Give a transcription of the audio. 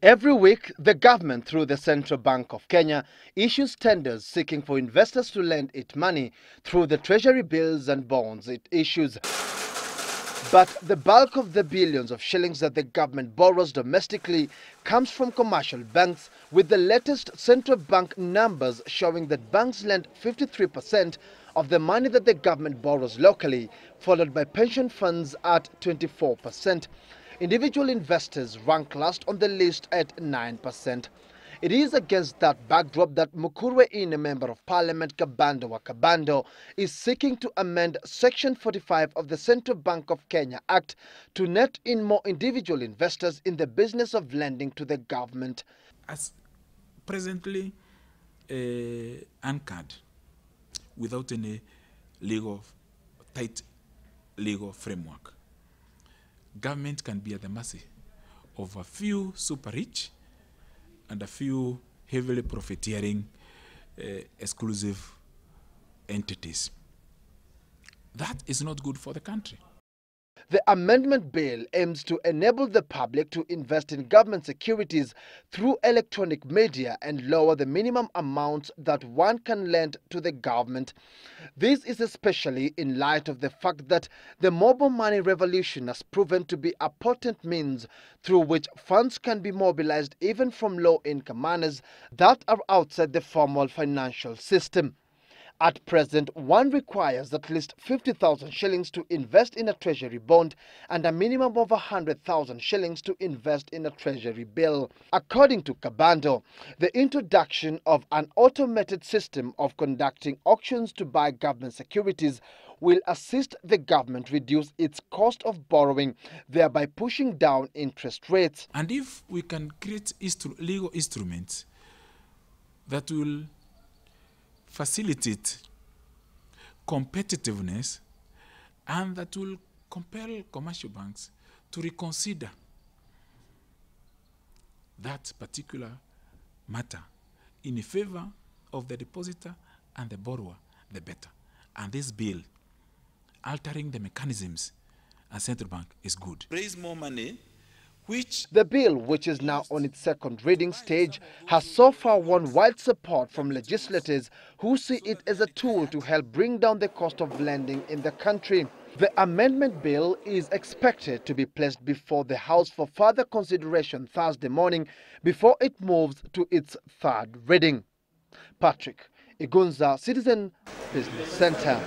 Every week, the government, through the Central Bank of Kenya, issues tenders seeking for investors to lend it money through the treasury bills and bonds it issues. But the bulk of the billions of shillings that the government borrows domestically comes from commercial banks, with the latest central bank numbers showing that banks lend 53% of the money that the government borrows locally, followed by pension funds at 24%. Individual investors rank last on the list at 9%. It is against that backdrop that Mukurwe in a Member of Parliament Kabando is seeking to amend Section 45 of the Central Bank of Kenya Act to net in more individual investors in the business of lending to the government. As presently anchored without any tight legal framework, government can be at the mercy of a few super rich and a few heavily profiteering exclusive entities. That is not good for the country. The amendment bill aims to enable the public to invest in government securities through electronic media and lower the minimum amounts that one can lend to the government. This is especially in light of the fact that the mobile money revolution has proven to be a potent means through which funds can be mobilized even from low-income earners that are outside the formal financial system. At present, one requires at least 50,000 shillings to invest in a treasury bond and a minimum of 100,000 shillings to invest in a treasury bill. According to Kabando, the introduction of an automated system of conducting auctions to buy government securities will assist the government reduce its cost of borrowing, thereby pushing down interest rates. And if we can create legal instruments that will facilitate competitiveness and that will compel commercial banks to reconsider that particular matter in favor of the depositor and the borrower, the better. And this bill, altering the mechanisms at central bank, is good. Raise more money. The bill, which is now on its second reading stage, has so far won wide support from legislators who see it as a tool to help bring down the cost of lending in the country. The amendment bill is expected to be placed before the House for further consideration Thursday morning before it moves to its third reading. Patrick Igunza, Citizen Business Center.